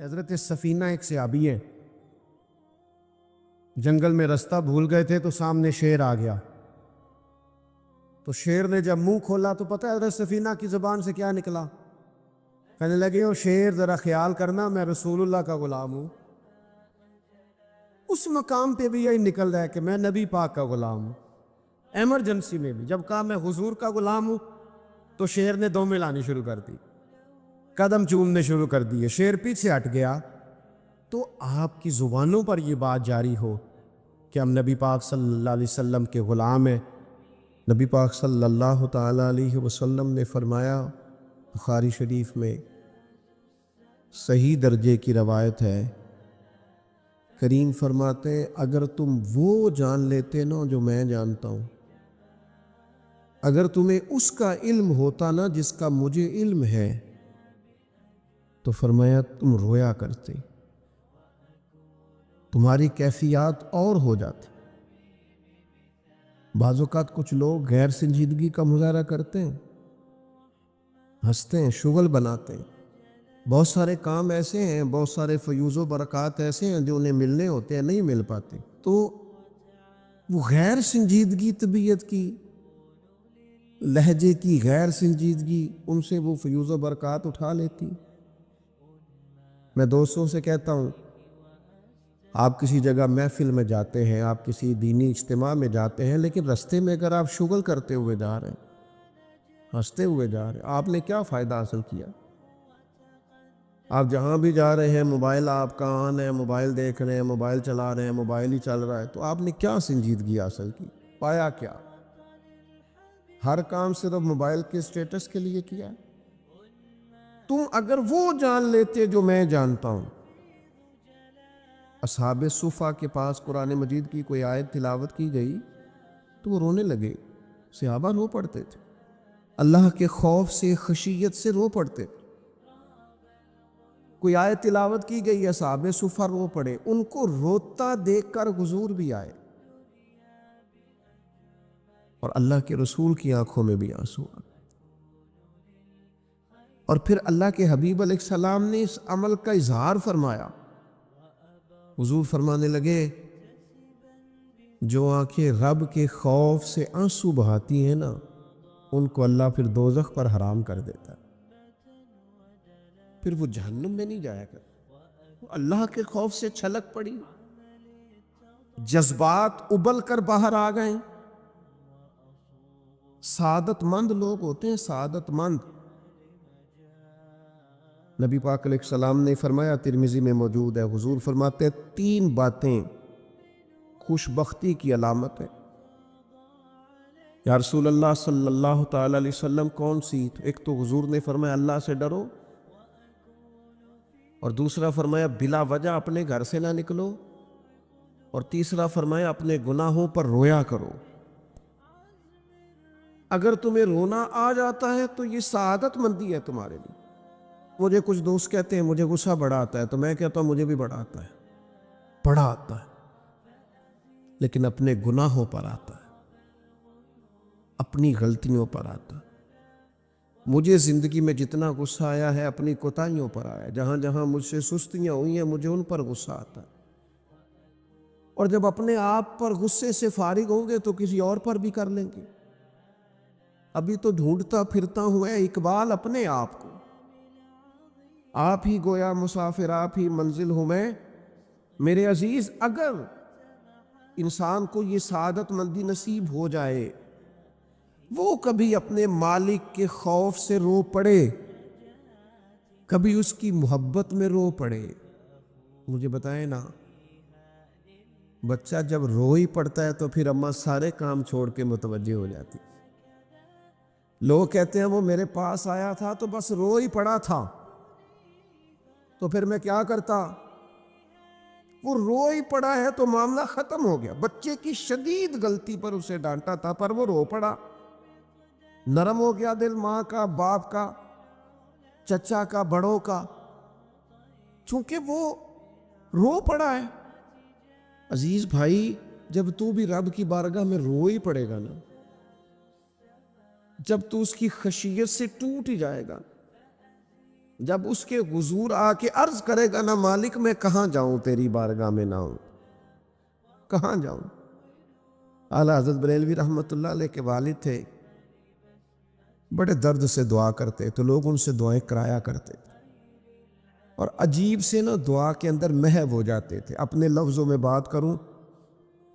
حضرت سفینہ ایک صحابی ہے، جنگل میں رستہ بھول گئے تھے تو سامنے شیر آ گیا. تو شیر نے جب منہ کھولا تو پتہ ہے حضرت سفینہ کی زبان سے کیا نکلا؟ کہنے لگے او شیر ذرا خیال کرنا میں رسول اللہ کا غلام ہوں. اس مقام پہ بھی یہی نکل رہا ہے کہ میں نبی پاک کا غلام ہوں. ایمرجنسی میں بھی جب کہا میں حضور کا غلام ہوں تو شیر نے دو ملانی شروع کر دی، قدم چومنے شروع کر دیے. شیر پیچھے ہٹ گیا. تو آپ کی زبانوں پر یہ بات جاری ہو کہ ہم نبی پاک صلی اللہ علیہ وسلم کے غلام ہیں. نبی پاک صلی اللہ تعالیٰ علیہ وسلم نے فرمایا، بخاری شریف میں صحیح درجے کی روایت ہے، کریم فرماتے ہیں اگر تم وہ جان لیتے نا جو میں جانتا ہوں، اگر تمہیں اس کا علم ہوتا نا جس کا مجھے علم ہے، تو فرمایا تم رویا کرتے، تمہاری کیفیات اور ہو جاتی. بعض اوقات کچھ لوگ غیر سنجیدگی کا مظاہرہ کرتے ہیں، ہنستے ہیں، شغل بناتے ہیں. بہت سارے کام ایسے ہیں، بہت سارے فیوز و برکات ایسے ہیں جو انہیں ملنے ہوتے ہیں، نہیں مل پاتے. تو وہ غیر سنجیدگی، طبیعت کی، لہجے کی غیر سنجیدگی، ان سے وہ فیوز و برکات اٹھا لیتی. میں دوستوں سے کہتا ہوں، آپ کسی جگہ محفل میں جاتے ہیں، آپ کسی دینی اجتماع میں جاتے ہیں، لیکن رستے میں اگر آپ شغل کرتے ہوئے جا رہے ہیں، ہنستے ہوئے جا رہے ہیں، آپ نے کیا فائدہ حاصل کیا؟ آپ جہاں بھی جا رہے ہیں موبائل آپ کا آن ہے، موبائل دیکھ رہے ہیں، موبائل چلا رہے ہیں، موبائل ہی چل رہا ہے، تو آپ نے کیا سنجیدگی حاصل کی؟ پایا کیا؟ ہر کام صرف موبائل کے اسٹیٹس کے لیے کیا؟ تم اگر وہ جان لیتے جو میں جانتا ہوں. اصحاب صفا کے پاس قرآن مجید کی کوئی آیت تلاوت کی گئی تو وہ رونے لگے. صحابہ رو پڑتے تھے، اللہ کے خوف سے، خشیت سے رو پڑتے تھے. کوئی آیت تلاوت کی گئی، اصحاب صفا رو پڑے. ان کو روتا دیکھ کر حضور بھی آئے اور اللہ کے رسول کی آنکھوں میں بھی آنسو آئے. اور پھر اللہ کے حبیب علیہ السلام نے اس عمل کا اظہار فرمایا. حضور فرمانے لگے جو آنکھیں رب کے خوف سے آنسو بہاتی ہیں نا، ان کو اللہ پھر دوزخ پر حرام کر دیتا ہے، پھر وہ جہنم میں نہیں جایا کرتا. اللہ کے خوف سے چھلک پڑی، جذبات ابل کر باہر آ گئے. سعادت مند لوگ ہوتے ہیں، سعادت مند. نبی پاک علیہ السلام نے فرمایا، ترمذی میں موجود ہے، حضور فرماتے ہیں 3 باتیں خوش بختی کی علامت ہے. یا رسول اللہ صلی اللہ تعالی علیہ وسلم کون سی؟ ایک تو حضور نے فرمایا اللہ سے ڈرو، اور دوسرا فرمایا بلا وجہ اپنے گھر سے نہ نکلو، اور تیسرا فرمایا اپنے گناہوں پر رویا کرو. اگر تمہیں رونا آ جاتا ہے تو یہ سعادت مندی ہے تمہارے لیے. مجھے کچھ دوست کہتے ہیں مجھے غصہ بڑا آتا ہے، تو میں کہتا ہوں مجھے بھی بڑا آتا ہے، بڑا آتا ہے، لیکن اپنے گناہوں پر آتا ہے، اپنی غلطیوں پر آتا ہے. مجھے زندگی میں جتنا غصہ آیا ہے اپنی کوتاہیوں پر آیا ہے. جہاں جہاں مجھ سے سستیاں ہوئی ہیں مجھے ان پر غصہ آتا ہے. اور جب اپنے آپ پر غصے سے فارغ ہوں گے تو کسی اور پر بھی کر لیں گے. ابھی تو ڈھونڈتا پھرتا ہوں اے اقبال اپنے آپ کو، آپ ہی گویا مسافر، آپ ہی منزل ہوں میں. میرے عزیز، اگر انسان کو یہ سعادت مندی نصیب ہو جائے، وہ کبھی اپنے مالک کے خوف سے رو پڑے، کبھی اس کی محبت میں رو پڑے. مجھے بتائیں نا، بچہ جب رو ہی پڑتا ہے تو پھر اماں سارے کام چھوڑ کے متوجہ ہو جاتی. لوگ کہتے ہیں وہ میرے پاس آیا تھا تو بس رو ہی پڑا تھا، تو پھر میں کیا کرتا؟ وہ رو ہی پڑا ہے تو معاملہ ختم ہو گیا. بچے کی شدید غلطی پر اسے ڈانٹا تھا پر وہ رو پڑا، نرم ہو گیا دل ماں کا، باپ کا، چچا کا، بڑوں کا، چونکہ وہ رو پڑا ہے. عزیز بھائی، جب تو بھی رب کی بارگاہ میں رو ہی پڑے گا نا، جب تو اس کی خشیت سے ٹوٹ ہی جائے گا، جب اس کے حضور آ کے عرض کرے گا نا مالک میں کہاں جاؤں تیری بارگاہ میں نہ ہوں، کہاں جاؤں؟ اعلیٰ حضرت بریلوی رحمۃ اللہ علیہ کے والد تھے، بڑے درد سے دعا کرتے تو لوگ ان سے دعائیں کرایا کرتے تھے، اور عجیب سے نا دعا کے اندر محو ہو جاتے تھے۔ اپنے لفظوں میں بات کروں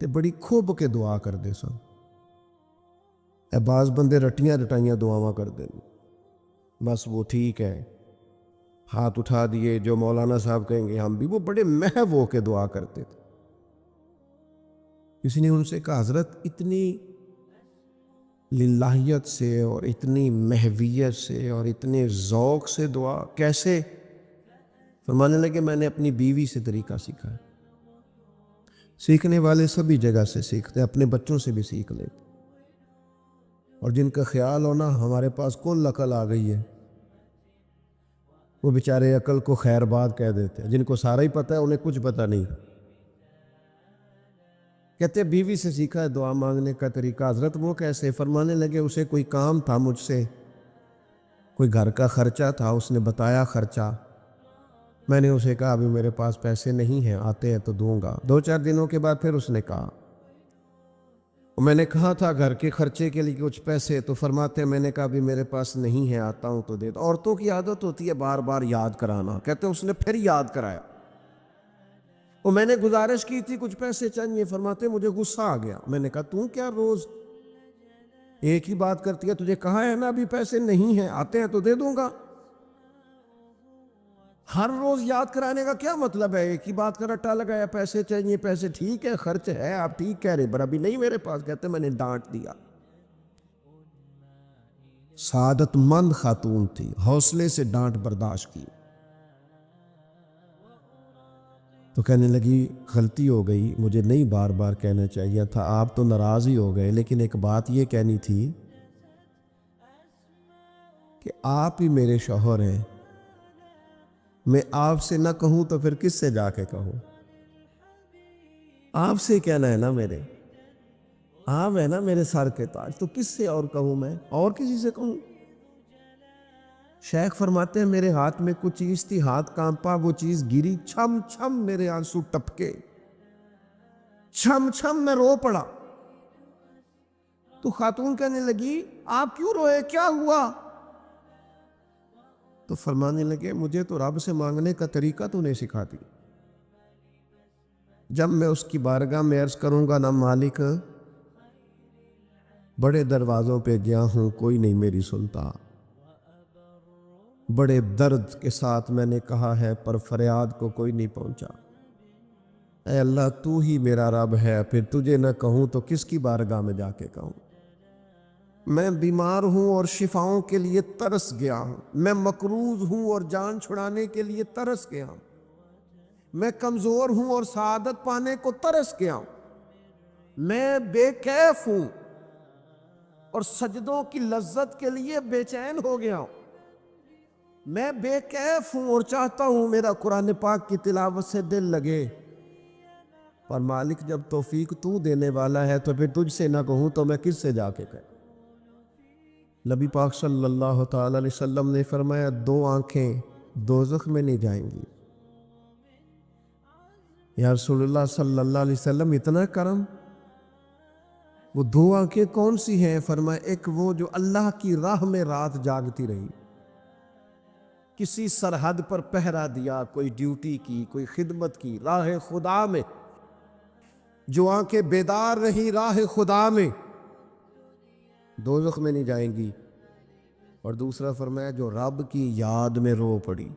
تو بڑی کھوب کے دعا کر دے سن، اے بعض بندے رٹیاں رٹائیاں دعاواں کر دیں، بس وہ ٹھیک ہے، ہاتھ اٹھا دیے جو مولانا صاحب کہیں گے ہم بھی، وہ بڑے محو ہو کے دعا کرتے تھے۔ کسی نے ان سے کہا حضرت اتنی للہیت سے اور اتنی محویت سے اور اتنے ذوق سے دعا کیسے؟ فرمانے لگے میں نے اپنی بیوی سے طریقہ سیکھا ہے۔ سیکھنے والے سبھی جگہ سے سیکھتے، اپنے بچوں سے بھی سیکھ لیتے، اور جن کا خیال ہونا ہمارے پاس کل عقل آ گئی ہے، وہ بیچارے عقل کو خیر بات کہہ دیتے ہیں، جن کو سارا ہی پتہ ہے انہیں کچھ پتہ نہیں۔ کہتے بیوی سے سیکھا ہے دعا مانگنے کا طریقہ۔ حضرت وہ کیسے؟ فرمانے لگے اسے کوئی کام تھا مجھ سے، کوئی گھر کا خرچہ تھا، اس نے بتایا خرچہ، میں نے اسے کہا ابھی میرے پاس پیسے نہیں ہیں، آتے ہیں تو دوں گا۔ 2-4 دنوں کے بعد پھر اس نے کہا، میں نے کہا تھا گھر کے خرچے کے لیے کچھ پیسے، تو فرماتے میں نے کہا ابھی میرے پاس نہیں ہے، آتا ہوں تو دے دو۔ عورتوں کی عادت ہوتی ہے بار بار یاد کرانا، کہتے اس نے پھر یاد کرایا، وہ میں نے گزارش کی تھی کچھ پیسے چاہیے، فرماتے مجھے غصہ آ گیا، میں نے کہا تو کیا روز ایک ہی بات کرتی ہے، تجھے کہا ہے نا ابھی پیسے نہیں ہیں، آتے ہیں تو دے دوں گا۔ ہر روز یاد کرانے کا کیا مطلب ہے؟ ایک ہی بات کا رٹا لگایا، پیسے چاہیے، پیسے ٹھیک ہے، خرچ ہے، آپ ٹھیک کہہ رہے، پر ابھی نہیں میرے پاس۔ کہتے میں نے ڈانٹ دیا۔ سعادت مند خاتون تھی، حوصلے سے ڈانٹ برداشت کی، تو کہنے لگی غلطی ہو گئی، مجھے نہیں بار بار کہنا چاہیے تھا، آپ تو ناراض ہی ہو گئے، لیکن ایک بات یہ کہنی تھی کہ آپ ہی میرے شوہر ہیں، میں آپ سے نہ کہوں تو پھر کس سے جا کے کہوں؟ آپ سے کہنا ہے نا میرے، آپ ہے نا میرے سر کے تاج، تو کس سے اور کہوں؟ میں اور کسی سے کہوں؟ شیخ فرماتے ہیں میرے ہاتھ میں کچھ چیز تھی، ہاتھ کانپا، وہ چیز گری، چھم چھم میرے آنسو ٹپکے، چھم چھم میں رو پڑا۔ تو خاتون کہنے لگی آپ کیوں روئے، کیا ہوا؟ تو فرمانے لگے مجھے تو رب سے مانگنے کا طریقہ تو نہیں سکھاتی، جب میں اس کی بارگاہ میں عرض کروں گا نا مالک بڑے دروازوں پہ گیا ہوں کوئی نہیں میری سنتا، بڑے درد کے ساتھ میں نے کہا ہے پر فریاد کو کوئی نہیں پہنچا، اے اللہ تو ہی میرا رب ہے، پھر تجھے نہ کہوں تو کس کی بارگاہ میں جا کے کہوں؟ میں بیمار ہوں اور شفاؤں کے لیے ترس گیا ہوں، میں مقروض ہوں اور جان چھڑانے کے لیے ترس گیا ہوں، میں کمزور ہوں اور سعادت پانے کو ترس گیا ہوں، میں بے کیف ہوں اور سجدوں کی لذت کے لیے بے چین ہو گیا ہوں، میں بے کیف ہوں اور چاہتا ہوں میرا قرآن پاک کی تلاوت سے دل لگے، پر مالک جب توفیق تو دینے والا ہے تو پھر تجھ سے نہ کہوں تو میں کس سے جا کے کہوں؟ نبی پاک صلی اللہ تعالی علیہ وسلم نے فرمایا 2 آنکھیں دوزخ میں نہیں جائیں گی۔ یا رسول اللہ صلی اللہ علیہ وسلم اتنا کرم، وہ 2 آنکھیں کون سی ہیں؟ فرمایا ایک وہ جو اللہ کی راہ میں رات جاگتی رہی، کسی سرحد پر پہرا دیا، کوئی ڈیوٹی کی، کوئی خدمت کی، راہ خدا میں جو آنکھیں بیدار رہی راہ خدا میں، دوزخ میں نہیں جائیں گی۔ اور دوسرا فرمایا جو رب کی یاد میں رو پڑی،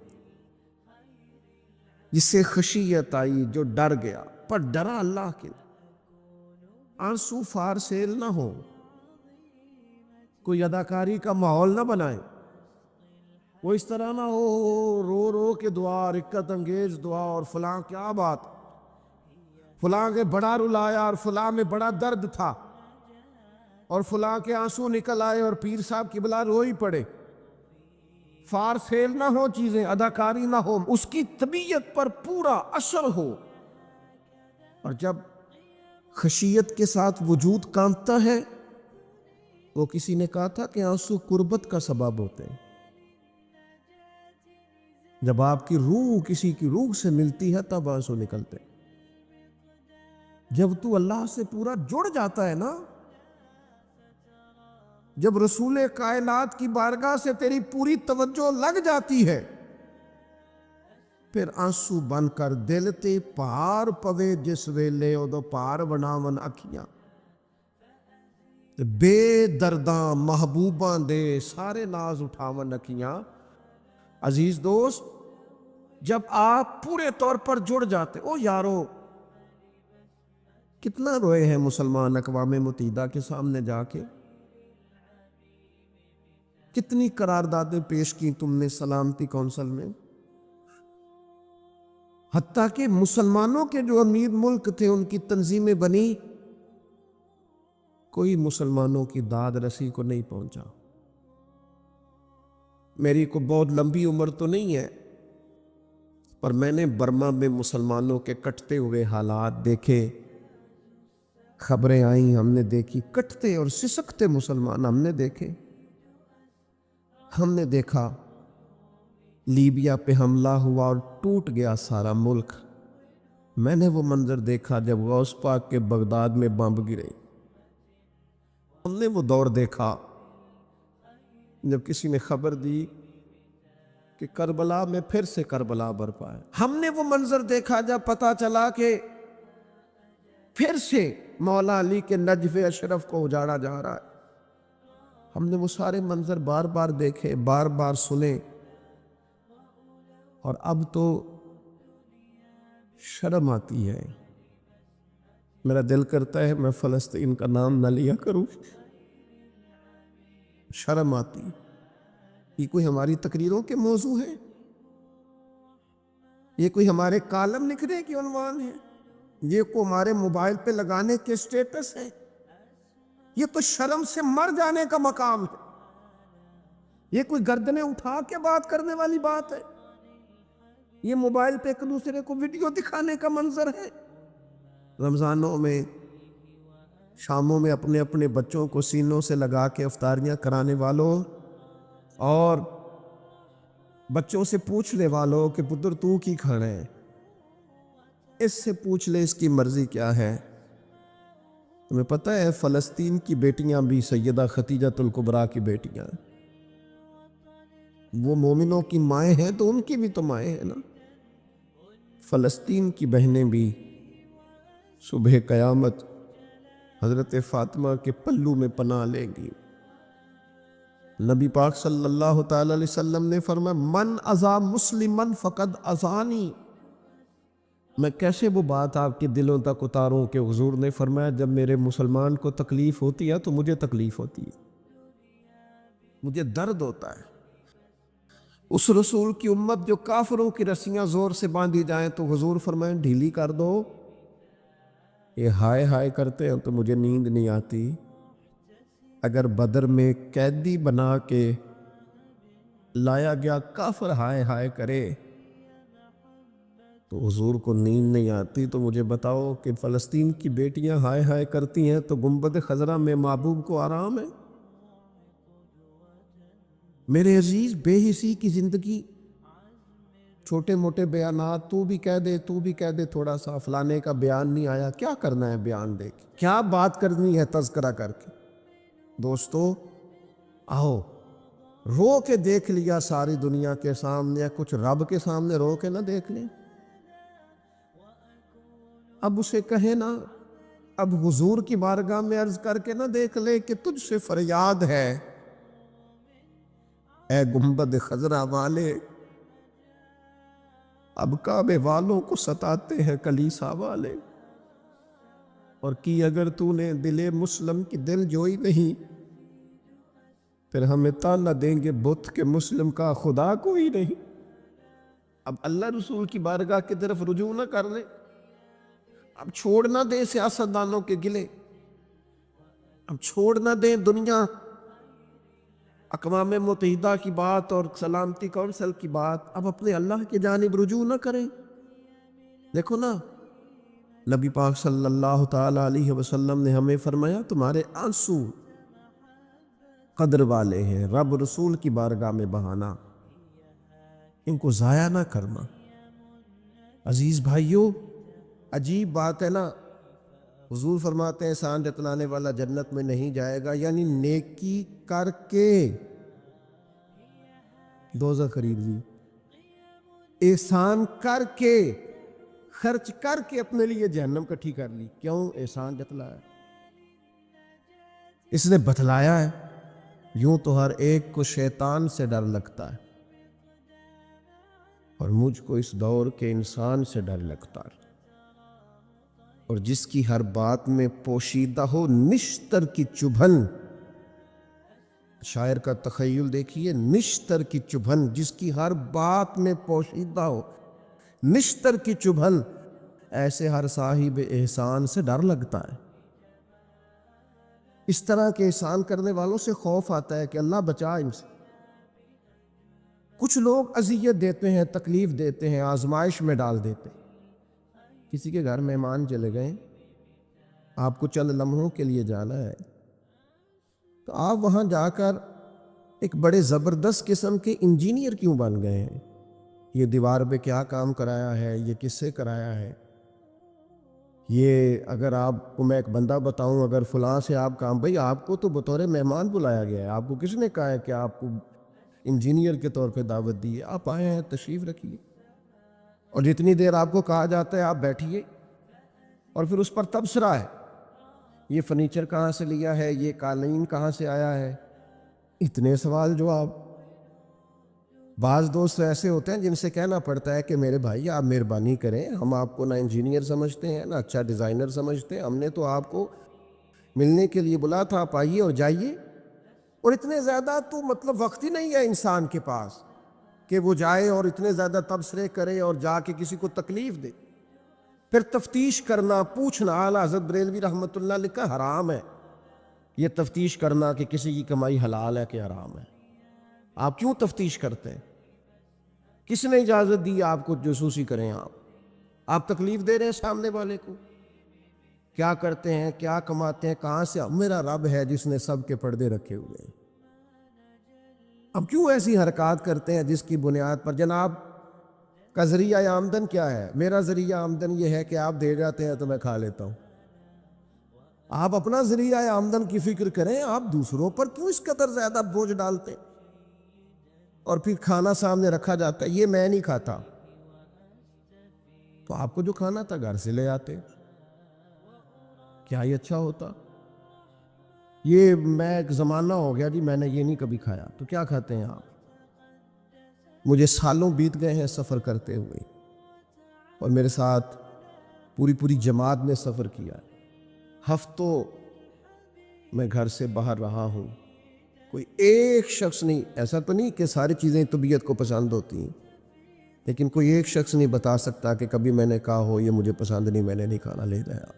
جس سے خشیت آئی، جو ڈر گیا، پر ڈرا اللہ کے، آنسو فار سیل نہ ہو، کوئی اداکاری کا ماحول نہ بنائے، وہ اس طرح نہ ہو رو رو کے دعا، رقت انگیز دعا، اور فلاں کیا بات، فلاں کے بڑا رلایا اور فلاں میں بڑا درد تھا اور فلاں کے آنسو نکل آئے اور پیر صاحب کی بلا رو ہی پڑے، فار سیل نہ ہو چیزیں، اداکاری نہ ہو، اس کی طبیعت پر پورا اثر ہو۔ اور جب خشیت کے ساتھ وجود کانپتا ہے، وہ کسی نے کہا تھا کہ آنسو قربت کا سبب ہوتے ہیں، جب آپ کی روح کسی کی روح سے ملتی ہے تب آنسو نکلتے. جب تو اللہ سے پورا جڑ جاتا ہے نا، جب رسول کائنات کی بارگاہ سے تیری پوری توجہ لگ جاتی ہے، پھر آنسو بن کر دل تے پار پوے جس ویلے ادو پار بناون اکھیاں، بے درداں محبوباں دے سارے ناز اٹھاون اکھیاں. عزیز دوست، جب آپ پورے طور پر جڑ جاتے، او یارو کتنا روئے ہیں مسلمان اقوام متحدہ کے سامنے جا کے، کتنی قراردادیں پیش کی تم نے سلامتی کونسل میں. حتیٰ کہ مسلمانوں کے جو امیر ملک تھے ان کی تنظیمیں بنی، کوئی مسلمانوں کی داد رسی کو نہیں پہنچا. میری کو بہت لمبی عمر تو نہیں ہے، پر میں نے برما میں مسلمانوں کے کٹتے ہوئے حالات دیکھے، خبریں آئیں، ہم نے دیکھی کٹتے اور سسکتے مسلمان ہم نے دیکھے. ہم نے دیکھا لیبیا پہ حملہ ہوا اور ٹوٹ گیا سارا ملک. میں نے وہ منظر دیکھا جب غوث پاک کے بغداد میں بمب گرے. ہم نے وہ دور دیکھا جب کسی نے خبر دی کہ کربلا میں پھر سے کربلا برپا ہے. ہم نے وہ منظر دیکھا جب پتہ چلا کہ پھر سے مولا علی کے نجف اشرف کو اجاڑا جا رہا ہے. ہم نے وہ سارے منظر بار بار دیکھے، بار بار سنے، اور اب تو شرم آتی ہے. میرا دل کرتا ہے میں فلسطین کا نام نہ لیا کروں. شرم آتی. یہ کوئی ہماری تقریروں کے موضوع ہے؟ یہ کوئی ہمارے کالم نکلے کے عنوان ہے؟ یہ کو ہمارے موبائل پہ لگانے کے سٹیٹس ہے؟ یہ تو شرم سے مر جانے کا مقام ہے. یہ کوئی گردنیں اٹھا کے بات کرنے والی بات ہے؟ یہ موبائل پہ ایک دوسرے کو ویڈیو دکھانے کا منظر ہے؟ رمضانوں میں، شاموں میں اپنے اپنے بچوں کو سینوں سے لگا کے افطاریاں کرانے والوں، اور بچوں سے پوچھ لے والوں کہ پتر تو کی کھانا ہے، اس سے پوچھ لے اس کی مرضی کیا ہے. تمہیں پتہ ہے فلسطین کی بیٹیاں بھی سیدہ خدیجہ الکبریٰ کی بیٹیاں، وہ مومنوں کی مائیں ہیں تو ان کی بھی تو مائیں ہیں نا. فلسطین کی بہنیں بھی صبح قیامت حضرت فاطمہ کے پلو میں پناہ لیں گی. نبی پاک صلی اللہ تعالی علیہ وسلم نے فرمایا من اذا مسلمن فقد اذانی. میں کیسے وہ بات آپ کے دلوں تک اتاروں کہ حضور نے فرمایا جب میرے مسلمان کو تکلیف ہوتی ہے تو مجھے تکلیف ہوتی ہے، مجھے درد ہوتا ہے. اس رسول کی امت جو کافروں کی رسیاں زور سے باندھی جائیں تو حضور فرمائیں ڈھیلی کر دو. یہ ہائے ہائے کرتے ہیں تو مجھے نیند نہیں آتی. اگر بدر میں قیدی بنا کے لایا گیا کافر ہائے ہائے کرے تو حضور کو نیند نہیں آتی، تو مجھے بتاؤ کہ فلسطین کی بیٹیاں ہائے ہائے کرتی ہیں تو گنبد خضرا میں محبوب کو آرام ہے؟ میرے عزیز، بے حسی کی زندگی، چھوٹے موٹے بیانات، تو بھی کہہ دے تو بھی کہہ دے، تھوڑا سا فلانے کا بیان نہیں آیا، کیا کرنا ہے بیان دے کے؟ کیا بات کرنی ہے تذکرہ کر کے؟ دوستو آؤ، رو کے دیکھ لیا ساری دنیا کے سامنے، کچھ رب کے سامنے رو کے نہ دیکھ لیں. اب اسے کہے نا، اب حضور کی بارگاہ میں عرض کر کے نہ دیکھ لے کہ تجھ سے فریاد ہے اے گنبد خضرا والے، اب کعبے والوں کو ستاتے ہیں کلیسا والے. اور کی اگر تو نے دل مسلم کی دل جوئی نہیں، پھر ہمیں تانا دیں گے بت کے مسلم کا خدا کوئی نہیں. اب اللہ رسول کی بارگاہ کی طرف رجوع نہ کر لیں. اب چھوڑ نہ دیں سیاستدانوں کے گلے، اب چھوڑ نہ دیں دنیا اقوام متحدہ کی بات اور سلامتی کونسل کی بات، اب اپنے اللہ کی جانب رجوع نہ کریں. دیکھو نا، نبی پاک صلی اللہ تعالی علیہ وسلم نے ہمیں فرمایا تمہارے آنسو قدر والے ہیں، رب رسول کی بارگاہ میں بہانا. ان کو ضائع نہ کرنا۔ عزیز بھائیوں، عجیب بات ہے نا، حضور فرماتے ہیں احسان جتلانے والا جنت میں نہیں جائے گا، یعنی نیکی کر کے دوزخ خرید لی، احسان کر کے، خرچ کر کے اپنے لیے جہنم کٹھی کر لی۔ کیوں؟ احسان جتلایا، اس نے بتلایا ہے۔ یوں تو ہر ایک کو شیطان سے ڈر لگتا ہے، اور مجھ کو اس دور کے انسان سے ڈر لگتا ہے، اور جس کی ہر بات میں پوشیدہ ہو نشتر کی چبھن۔ شاعر کا تخیل دیکھیے، نشتر کی چبھن، جس کی ہر بات میں پوشیدہ ہو نشتر کی چبھن، ایسے ہر صاحب احسان سے ڈر لگتا ہے۔ اس طرح کے احسان کرنے والوں سے خوف آتا ہے کہ اللہ بچا ان سے۔ کچھ لوگ اذیت دیتے ہیں، تکلیف دیتے ہیں، آزمائش میں ڈال دیتے ہیں۔ کسی کے گھر مہمان چلے گئے، آپ کو چند لمحوں کے لیے جانا ہے، تو آپ وہاں جا کر ایک بڑے زبردست قسم کے انجینئر کیوں بن گئے ہیں؟ یہ دیوار پہ کیا کام کرایا ہے، یہ کس سے کرایا ہے؟ یہ اگر آپ کو میں ایک بندہ بتاؤں، اگر فلاں سے آپ کام، بھئی آپ کو تو بطور مہمان بلایا گیا ہے، آپ کو کس نے کہا ہے کہ آپ کو انجینئر کے طور پہ دعوت دی ہے؟ آپ آئے ہیں، تشریف رکھیے، اور جتنی دیر آپ کو کہا جاتا ہے آپ بیٹھیے، اور پھر اس پر تبصرہ ہے، یہ فرنیچر کہاں سے لیا ہے، یہ قالین کہاں سے آیا ہے، اتنے سوال جواب۔ بعض دوست ایسے ہوتے ہیں جن سے کہنا پڑتا ہے کہ میرے بھائی آپ مہربانی کریں، ہم آپ کو نہ انجینئر سمجھتے ہیں نہ اچھا ڈیزائنر سمجھتے ہیں، ہم نے تو آپ کو ملنے کے لیے بلا تھا، آپ آئیے اور جائیے۔ اور اتنے زیادہ تو مطلب وقت ہی نہیں ہے انسان کے پاس کہ وہ جائے اور اتنے زیادہ تبصرے کرے اور جا کے کسی کو تکلیف دے۔ پھر تفتیش کرنا، پوچھنا، اعلیٰ حضرت بریلوی رحمۃ اللہ لکھا حرام ہے یہ تفتیش کرنا کہ کسی کی کمائی حلال ہے کہ حرام ہے۔ آپ کیوں تفتیش کرتے ہیں؟ کس نے اجازت دی آپ کو جاسوسی کریں؟ آپ تکلیف دے رہے ہیں سامنے والے کو۔ کیا کرتے ہیں، کیا کماتے ہیں، کہاں سے؟ میرا رب ہے جس نے سب کے پردے رکھے ہوئے ہیں۔ اب کیوں ایسی حرکات کرتے ہیں جس کی بنیاد پر جناب کا ذریعہ آمدن کیا ہے؟ میرا ذریعہ آمدن یہ ہے کہ آپ دے جاتے ہیں تو میں کھا لیتا ہوں۔ آپ اپنا ذریعہ آمدن کی فکر کریں، آپ دوسروں پر کیوں اس قدر زیادہ بوجھ ڈالتے؟ اور پھر کھانا سامنے رکھا جاتا ہے، یہ میں نہیں کھاتا، تو آپ کو جو کھانا تھا گھر سے لے آتے، کیا یہ اچھا ہوتا؟ یہ میں ایک زمانہ ہو گیا جی میں نے یہ نہیں کبھی کھایا، تو کیا کھاتے ہیں آپ؟ مجھے سالوں بیت گئے ہیں سفر کرتے ہوئے، اور میرے ساتھ پوری جماعت نے سفر کیا ہے، ہفتوں میں گھر سے باہر رہا ہوں، کوئی ایک شخص نہیں، ایسا تو نہیں کہ ساری چیزیں طبیعت کو پسند ہوتی ہیں، لیکن کوئی ایک شخص نہیں بتا سکتا کہ کبھی میں نے کہا ہو یہ مجھے پسند نہیں، میں نے نہیں کھانا لے جایا،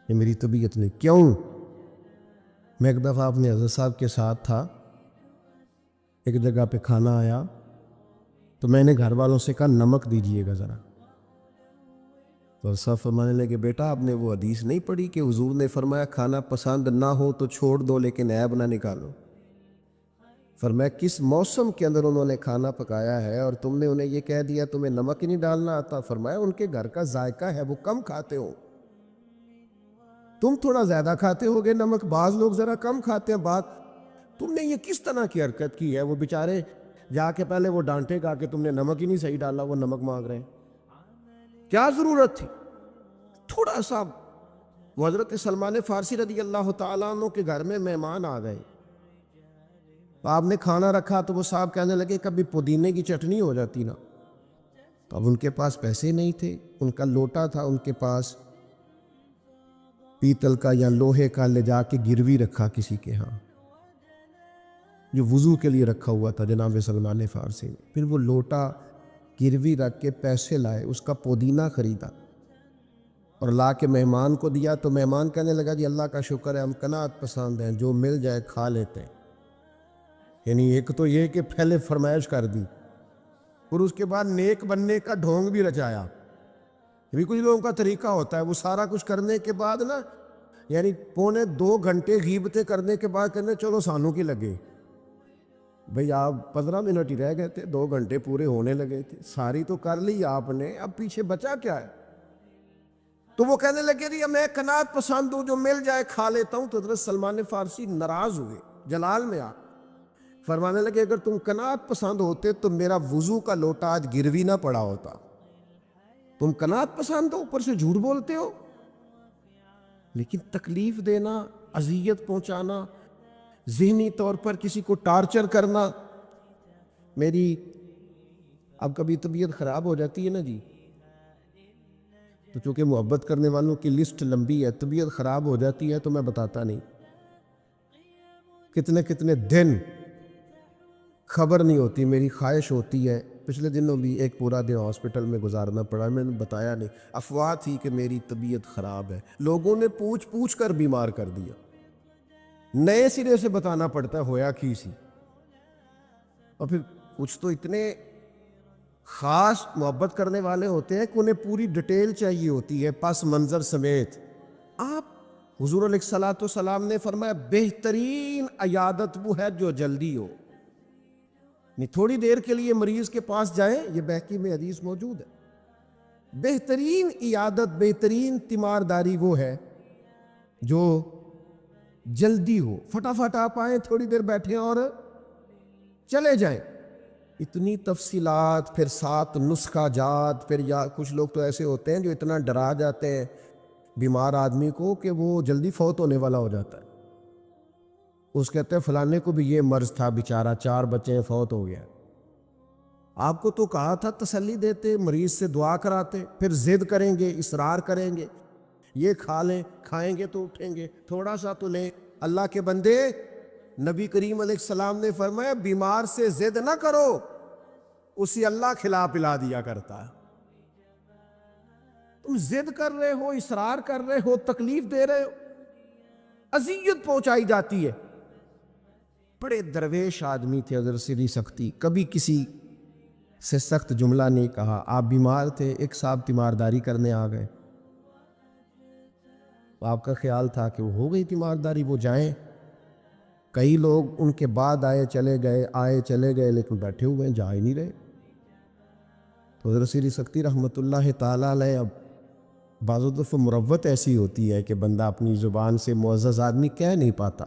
یہ میری طبیعت نہیں۔ کیوں؟ میں ایک دفعہ اپنے حضرت صاحب کے ساتھ تھا، ایک جگہ پہ کھانا آیا، تو میں نے گھر والوں سے کہا نمک دیجئے گا ذرا، تو صاحب فرمانے لگے بیٹا آپ نے وہ حدیث نہیں پڑھی کہ حضور نے فرمایا کھانا پسند نہ ہو تو چھوڑ دو لیکن عیب نہ نکالو؟ فرمایا کس موسم کے اندر انہوں نے کھانا پکایا ہے اور تم نے انہیں یہ کہہ دیا تمہیں نمک ہی نہیں ڈالنا آتا؟ فرمایا ان کے گھر کا ذائقہ ہے، وہ کم کھاتے ہو، تم تھوڑا زیادہ کھاتے ہوگے نمک، بعض لوگ ذرا کم کھاتے ہیں، تم نے یہ کس طرح کی حرکت کی ہے؟ وہ بیچارے جا کے پہلے وہ ڈانٹے گا کہ تم نے نمک ہی نہیں صحیح ڈالا، وہ نمک مانگ رہے ہیں، کیا ضرورت تھی؟ تھوڑا سا۔ وہ حضرت سلمان فارسی رضی اللہ تعالیٰ عنہ کے گھر میں مہمان آ گئے، آپ نے کھانا رکھا تو وہ صاحب کہنے لگے کبھی پودینے کی چٹنی ہو جاتی نا، تو اب ان کے پاس پیسے نہیں تھے، ان کا لوٹا تھا ان کے پاس پیتل کا یا لوہے کا، لے جا کے گروی رکھا کسی کے ہاں، جو وضو کے لیے رکھا ہوا تھا جناب سلمان فارسی نے، پھر وہ لوٹا گروی رکھ کے پیسے لائے، اس کا پودینہ خریدا اور لا کے مہمان کو دیا، تو مہمان کہنے لگا جی اللہ کا شکر ہے ہم قناعت پسند ہیں، جو مل جائے کھا لیتے ہیں۔ یعنی ایک تو یہ کہ پہلے فرمائش کر دی، اور اس کے بعد نیک بننے کا ڈھونگ بھی رچایا۔ یہ بھی کچھ لوگوں کا طریقہ ہوتا ہے، وہ سارا کچھ کرنے کے بعد نا، یعنی 1.25 گھنٹے غیبتیں کرنے کے بعد کہنے چلو سانوں کی لگے، بھئی آپ 15 منٹ ہی رہ گئے تھے، 2 گھنٹے پورے ہونے لگے تھے، ساری تو کر لی آپ نے، اب پیچھے بچا کیا ہے؟ تو وہ کہنے لگے رہی میں قناعت پسند ہوں، جو مل جائے کھا لیتا ہوں۔ تو حضرت سلمان فارسی ناراض ہوئے، جلال میں آ فرمانے لگے اگر تم قناعت پسند ہوتے تو میرا وضو کا لوٹا آج گروی نہ پڑا ہوتا۔ تم قناعت پسند ہو، اوپر سے جھوٹ بولتے ہو۔ لیکن تکلیف دینا، اذیت پہنچانا، ذہنی طور پر کسی کو ٹارچر کرنا، میری اب کبھی طبیعت خراب ہو جاتی ہے نا جی، تو چونکہ محبت کرنے والوں کی لسٹ لمبی ہے، طبیعت خراب ہو جاتی ہے تو میں بتاتا نہیں، کتنے کتنے دن خبر نہیں ہوتی، میری خواہش ہوتی ہے۔ پچھلے دنوں بھی ایک پورا دن ہاسپٹل میں گزارنا پڑا، میں نے بتایا نہیں، افواہ تھی کہ میری طبیعت خراب ہے، لوگوں نے پوچھ پوچھ کر بیمار کر دیا، نئے سرے سے بتانا پڑتا ہے ہویا کی سی۔ اور پھر کچھ تو اتنے خاص محبت کرنے والے ہوتے ہیں کہ انہیں پوری ڈیٹیل چاہیے ہوتی ہے، پس منظر سمیت۔ آپ حضور علیہ الصلوۃ والسلام نے فرمایا بہترین عیادت وہ ہے جو جلدی ہو، نہیں تھوڑی دیر کے لیے مریض کے پاس جائیں، یہ بہقی میں حدیث موجود ہے۔ بہترین عیادت، بہترین تیمارداری وہ ہے جو جلدی ہو، فٹافٹ آپ آئیں، تھوڑی دیر بیٹھیں اور چلے جائیں۔ اتنی تفصیلات، پھر 7 نسخہ جات، پھر یا کچھ لوگ تو ایسے ہوتے ہیں جو اتنا ڈرا جاتے ہیں بیمار آدمی کو کہ وہ جلدی فوت ہونے والا ہو جاتا ہے۔ اس کہتے ہیں فلانے کو بھی یہ مرض تھا بیچارہ، 4 بچے ہیں، فوت ہو گیا۔ آپ کو تو کہا تھا تسلی دیتے، مریض سے دعا کراتے، پھر ضد کریں گے، اصرار کریں گے، یہ کھا لیں، کھائیں گے تو اٹھیں گے، تھوڑا سا تو لیں۔ اللہ کے بندے، نبی کریم علیہ السلام نے فرمایا بیمار سے ضد نہ کرو، اسی اللہ کھلا پلا دیا کرتا ہے۔ تم ضد کر رہے ہو، اصرار کر رہے ہو، تکلیف دے رہے ہو، اذیت پہنچائی جاتی ہے۔ بڑے درویش آدمی تھے حضرت سری سختی، کبھی کسی سے سخت جملہ نہیں کہا۔ آپ بیمار تھے، ایک صاحب تیمارداری کرنے آ گئے، آپ کا خیال تھا کہ وہ ہو گئی تیمارداری، وہ جائیں۔ کئی لوگ ان کے بعد آئے چلے گئے، آئے چلے گئے، لیکن بیٹھے ہوئے ہیں، جا ہی نہیں رہے۔ تو حضرت سری سختی رحمۃ اللہ تعالیٰ علیہ، اب بعض دفعہ مروت ایسی ہوتی ہے کہ بندہ اپنی زبان سے معزز آدمی کہہ نہیں پاتا،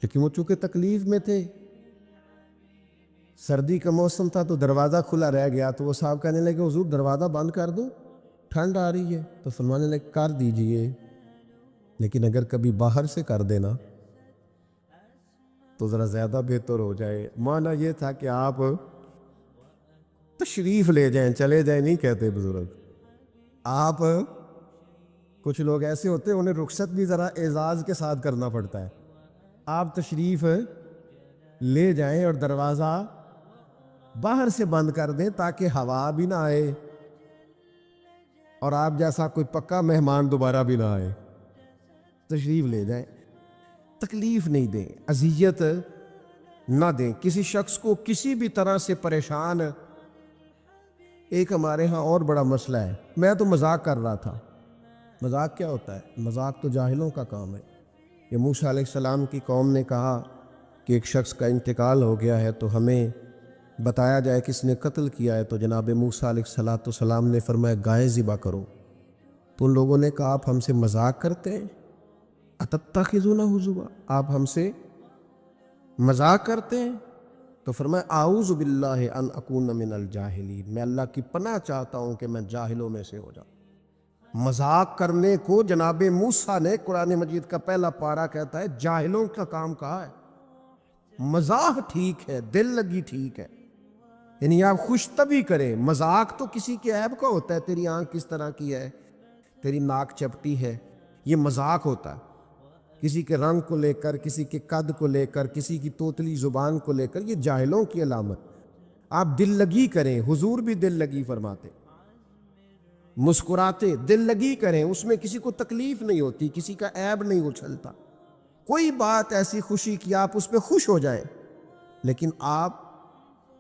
لیکن وہ چونکہ تکلیف میں تھے، سردی کا موسم تھا تو دروازہ کھلا رہ گیا، تو وہ صاحب کہنے لگے حضور دروازہ بند کر دوں، ٹھنڈ آ رہی ہے۔ تو فرمانے لگے کر دیجئے، لیکن اگر کبھی باہر سے کر دینا تو ذرا زیادہ بہتر ہو جائے۔ معنی یہ تھا کہ آپ تشریف لے جائیں، چلے جائیں نہیں کہتے بزرگ۔ آپ کچھ لوگ ایسے ہوتے ہیں انہیں رخصت بھی ذرا اعزاز کے ساتھ کرنا پڑتا ہے۔ آپ تشریف لے جائیں اور دروازہ باہر سے بند کر دیں تاکہ ہوا بھی نہ آئے اور آپ جیسا کوئی پکا مہمان دوبارہ بھی نہ آئے۔ تشریف لے جائیں، تکلیف نہیں دیں، اذیت نہ دیں کسی شخص کو کسی بھی طرح سے پریشان۔ ایک ہمارے ہاں اور بڑا مسئلہ ہے، میں تو مذاق کر رہا تھا۔ مذاق کیا ہوتا ہے؟ مذاق تو جاہلوں کا کام ہے۔ یہ موسیٰ علیہ السلام کی قوم نے کہا کہ ایک شخص کا انتقال ہو گیا ہے تو ہمیں بتایا جائے کس نے قتل کیا ہے، تو جناب موسیٰ علیہ السلام نے فرمایا گائے ذبح کرو۔ تو ان لوگوں نے کہا آپ ہم سے مذاق کرتے ہیں، اتتخذونہ ہزوا، آپ ہم سے مذاق کرتے ہیں؟ تو فرمایا اعوذ باللہ ان اکون من الجاہلین، میں اللہ کی پناہ چاہتا ہوں کہ میں جاہلوں میں سے ہو جاؤں۔ مذاق کرنے کو جناب موسیٰ نے، قرآن مجید کا پہلا پارہ کہتا ہے جاہلوں کا کام کہا ہے۔ مذاق ٹھیک ہے، دل لگی ٹھیک ہے، یعنی آپ خوش طبعی کریں۔ مذاق تو کسی کے عیب کا ہوتا ہے، تیری آنکھ کس طرح کی ہے، تیری ناک چپٹی ہے، یہ مذاق ہوتا ہے۔ کسی کے رنگ کو لے کر، کسی کے قد کو لے کر، کسی کی توتلی زبان کو لے کر، یہ جاہلوں کی علامت۔ آپ دل لگی کریں، حضور بھی دل لگی فرماتے، مسکراتے دل لگی کریں، اس میں کسی کو تکلیف نہیں ہوتی، کسی کا عیب نہیں اچھلتا، کوئی بات ایسی خوشی کی آپ اس پہ خوش ہو جائیں۔ لیکن آپ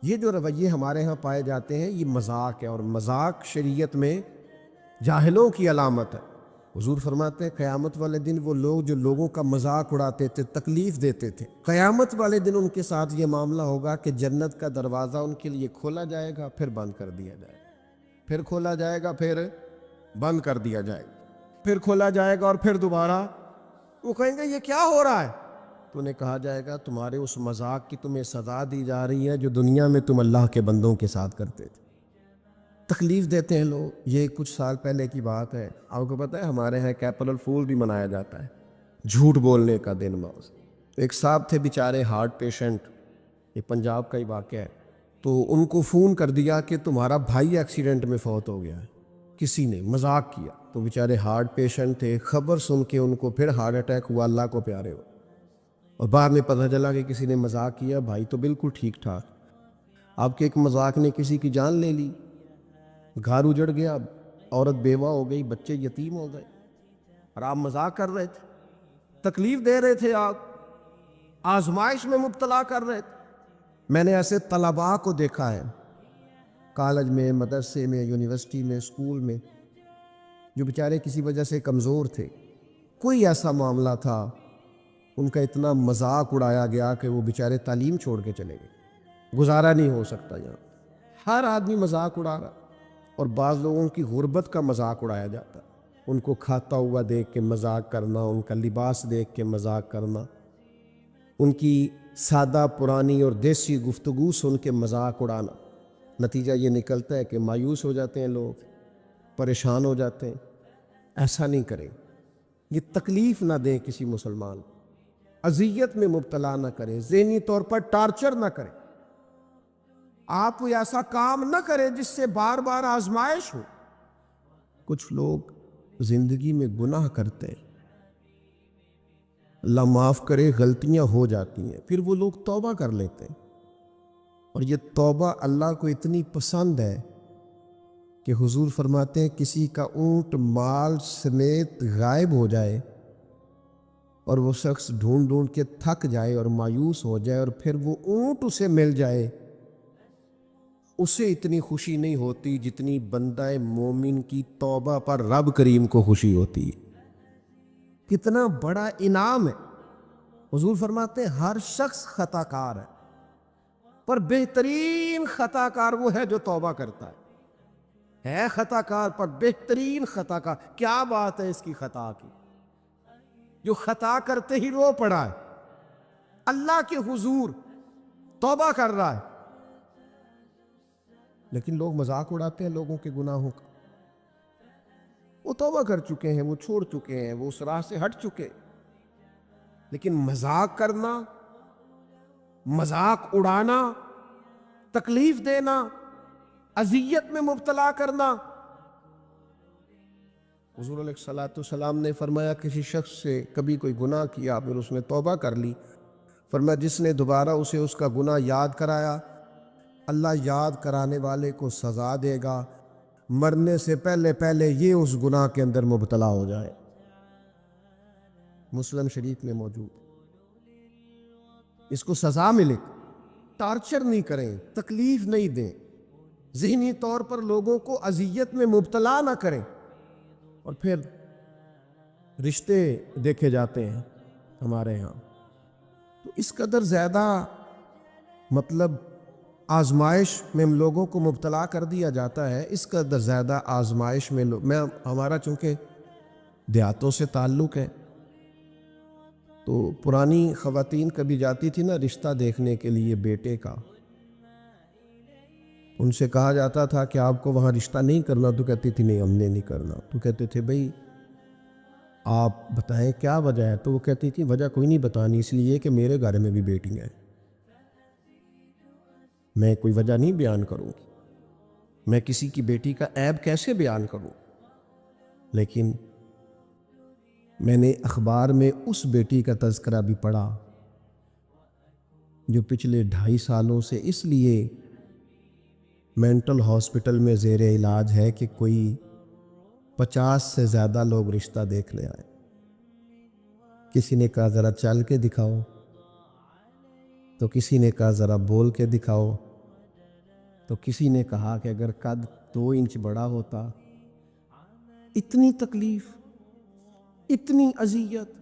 یہ جو رویے ہمارے ہاں پائے جاتے ہیں یہ مذاق ہے، اور مذاق شریعت میں جاہلوں کی علامت ہے۔ حضور فرماتے ہیں قیامت والے دن وہ لوگ جو لوگوں کا مذاق اڑاتے تھے، تکلیف دیتے تھے، قیامت والے دن ان کے ساتھ یہ معاملہ ہوگا کہ جنت کا دروازہ ان کے لیے کھولا جائے گا، پھر بند کر دیا جائے گا، پھر کھولا جائے گا، پھر بند کر دیا جائے گا، پھر کھولا جائے گا، اور پھر دوبارہ وہ کہیں گے یہ کیا ہو رہا ہے؟ تو انہیں کہا جائے گا تمہارے اس مذاق کی تمہیں سزا دی جا رہی ہے جو دنیا میں تم اللہ کے بندوں کے ساتھ کرتے تھے۔ تکلیف دیتے ہیں لوگ۔ یہ کچھ سال پہلے کی بات ہے، آپ کو پتہ ہے ہمارے ہاں ایک اپریل فول بھی منایا جاتا ہے، جھوٹ بولنے کا دن موز۔ ایک صاحب تھے بیچارے ہارٹ پیشنٹ، یہ پنجاب کا ہی واقعہ ہے، تو ان کو فون کر دیا کہ تمہارا بھائی ایکسیڈنٹ میں فوت ہو گیا ہے، کسی نے مذاق کیا، تو بیچارے ہارٹ پیشنٹ تھے، خبر سن کے ان کو پھر ہارٹ اٹیک ہوا، اللہ کو پیارے ہو، اور بعد میں پتہ چلا کہ کسی نے مذاق کیا، بھائی تو بالکل ٹھیک ٹھاک، آپ کے ایک مذاق نے کسی کی جان لے لی، گھر اجڑ گیا، عورت بیوہ ہو گئی، بچے یتیم ہو گئے، اور آپ مذاق کر رہے تھے، تکلیف دے رہے تھے، آپ آزمائش میں مبتلا کر رہے تھے۔ میں نے ایسے طلباء کو دیکھا ہے کالج میں، مدرسے میں، یونیورسٹی میں، اسکول میں، جو بیچارے کسی وجہ سے کمزور تھے، کوئی ایسا معاملہ تھا، ان کا اتنا مذاق اڑایا گیا کہ وہ بیچارے تعلیم چھوڑ کے چلے گئے، گزارا نہیں ہو سکتا یہاں، ہر آدمی مذاق اڑا رہا، اور بعض لوگوں کی غربت کا مذاق اڑایا جاتا ہے، ان کو کھاتا ہوا دیکھ کے مذاق کرنا، ان کا لباس دیکھ کے مذاق کرنا، ان کی سادہ پرانی اور دیسی گفتگو سن کے مذاق اڑانا، نتیجہ یہ نکلتا ہے کہ مایوس ہو جاتے ہیں لوگ، پریشان ہو جاتے ہیں۔ ایسا نہیں کریں، یہ تکلیف نہ دیں کسی مسلمان کو، اذیت میں مبتلا نہ کریں، ذہنی طور پر ٹارچر نہ کریں، آپ کوئی ایسا کام نہ کریں جس سے بار بار آزمائش ہو۔ کچھ لوگ زندگی میں گناہ کرتے ہیں، اللہ معاف کرے، غلطیاں ہو جاتی ہیں، پھر وہ لوگ توبہ کر لیتے ہیں، اور یہ توبہ اللہ کو اتنی پسند ہے کہ حضور فرماتے ہیں کسی کا اونٹ مال سمیت غائب ہو جائے اور وہ شخص ڈھونڈ ڈھونڈ کے تھک جائے اور مایوس ہو جائے، اور پھر وہ اونٹ اسے مل جائے، اسے اتنی خوشی نہیں ہوتی جتنی بندہ مومن کی توبہ پر رب کریم کو خوشی ہوتی ہے۔ کتنا بڑا انعام ہے۔ حضور فرماتے ہیں ہر شخص خطا کار ہے، پر بہترین خطا کار وہ ہے جو توبہ کرتا ہے خطا کار پر بہترین خطا کار۔ کیا بات ہے اس کی خطا کی، جو خطا کرتے ہی رو پڑا ہے، اللہ کے حضور توبہ کر رہا ہے، لیکن لوگ مذاق اڑاتے ہیں لوگوں کے گناہوں کا۔ وہ توبہ کر چکے ہیں، وہ چھوڑ چکے ہیں، وہ اس راہ سے ہٹ چکے، لیکن مذاق کرنا، مذاق اڑانا، تکلیف دینا، اذیت میں مبتلا کرنا۔ حضور علیہ الصلوۃ والسلام نے فرمایا کسی شخص سے کبھی کوئی گناہ کیا پھر اس نے توبہ کر لی، فرمایا جس نے دوبارہ اسے اس کا گناہ یاد کرایا، اللہ یاد کرانے والے کو سزا دے گا، مرنے سے پہلے پہلے یہ اس گناہ کے اندر مبتلا ہو جائے۔ مسلم شریف میں موجود، اس کو سزا ملے، ٹارچر نہیں کریں، تکلیف نہیں دیں، ذہنی طور پر لوگوں کو اذیت میں مبتلا نہ کریں۔ اور پھر رشتے دیکھے جاتے ہیں ہمارے ہاں، تو اس قدر زیادہ آزمائش میں لوگوں کو مبتلا کر دیا جاتا ہے، اس قدر زیادہ آزمائش میں ہمارا چونکہ دیہاتوں سے تعلق ہے، تو پرانی خواتین کبھی جاتی تھی نا رشتہ دیکھنے کے لیے بیٹے کا، ان سے کہا جاتا تھا کہ آپ کو وہاں رشتہ نہیں کرنا، تو کہتی تھی نہیں ہم نے نہیں کرنا، تو کہتے تھے بھئی آپ بتائیں کیا وجہ ہے، تو وہ کہتی تھی وجہ کوئی نہیں بتانی، اس لیے کہ میرے گھر میں بھی بیٹی ہے، میں کوئی وجہ نہیں بیان کروں گی، میں کسی کی بیٹی کا عیب کیسے بیان کروں۔ لیکن میں نے اخبار میں اس بیٹی کا تذکرہ بھی پڑھا جو پچھلے 2.5 سالوں سے اس لیے مینٹل ہاسپٹل میں زیر علاج ہے کہ کوئی 50 سے زیادہ لوگ رشتہ دیکھنے آئے، کسی نے کہا ذرا چل کے دکھاؤ، تو کسی نے کہا ذرا بول کے دکھاؤ، تو کسی نے کہا کہ اگر قد 2 انچ بڑا ہوتا۔ اتنی تکلیف، اتنی اذیت.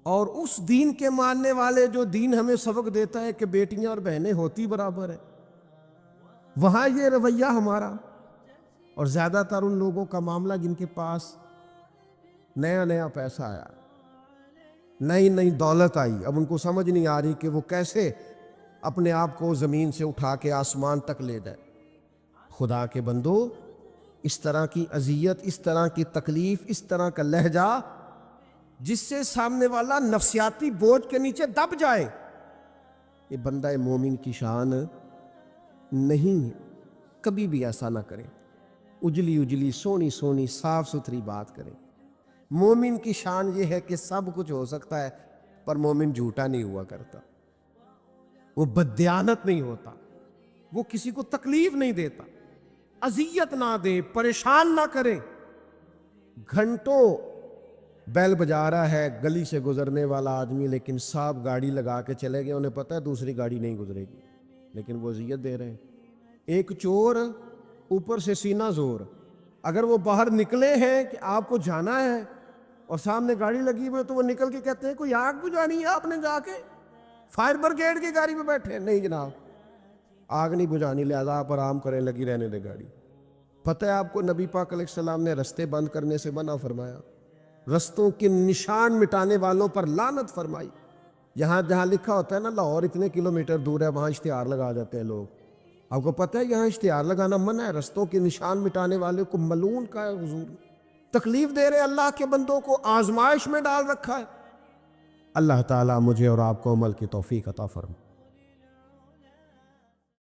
اور اس دین کے ماننے والے جو دین ہمیں سبق دیتا ہے کہ بیٹیاں اور بہنیں ہوتی برابر ہیں، وہاں یہ رویہ ہمارا. اور زیادہ تر ان لوگوں کا معاملہ جن کے پاس نیا نیا پیسہ آیا، نئی نئی دولت آئی، اب ان کو سمجھ نہیں آ رہی کہ وہ کیسے اپنے آپ کو زمین سے اٹھا کے آسمان تک لے جائے. خدا کے بندو، اس طرح کی اذیت، اس طرح کی تکلیف، اس طرح کا لہجہ جس سے سامنے والا نفسیاتی بوجھ کے نیچے دب جائے، یہ بندہ مومن کی شان نہیں ہے. کبھی بھی ایسا نہ کریں. اجلی اجلی سونی سونی صاف ستھری بات کریں. مومن کی شان یہ ہے کہ سب کچھ ہو سکتا ہے، پر مومن جھوٹا نہیں ہوا کرتا، وہ بددیانت نہیں ہوتا، وہ کسی کو تکلیف نہیں دیتا، اذیت نہ دے، پریشان نہ کرے. گھنٹوں بیل بجا رہا ہے گلی سے گزرنے والا آدمی، لیکن صاحب گاڑی لگا کے چلے گئے، انہیں پتہ ہے دوسری گاڑی نہیں گزرے گی، لیکن وہ اذیت دے رہے ہیں. ایک چور اوپر سے سینہ زور، اگر وہ باہر نکلے ہیں کہ آپ کو جانا ہے اور سامنے گاڑی لگی ہوئی تو وہ نکل کے کہتے ہیں کوئی آگ بجھانی ہے آپ نے، جا کے فائر برگیڈ کی گاڑی پہ بیٹھے. نہیں جناب، آگ نہیں بجھانی، لہذا آپ آرام کریں، لگی رہنے دے گاڑی. پتہ ہے آپ کو نبی پاک علیہ السلام نے رستے بند کرنے سے منع فرمایا، رستوں کے نشان مٹانے والوں پر لعنت فرمائی. یہاں جہاں لکھا ہوتا ہے نا لاہور اتنے کلومیٹر دور ہے، وہاں اشتہار لگا جاتے ہیں لوگ. آپ کو پتہ ہے یہاں اشتہار لگانا منع ہے، رستوں کے نشان مٹانے والے کو ملعون کا ہے حضور. تکلیف دے رہے اللہ کے بندوں کو، آزمائش میں ڈال رکھا ہے. اللہ تعالیٰ مجھے اور آپ کو عمل کی توفیق عطا فرمائے.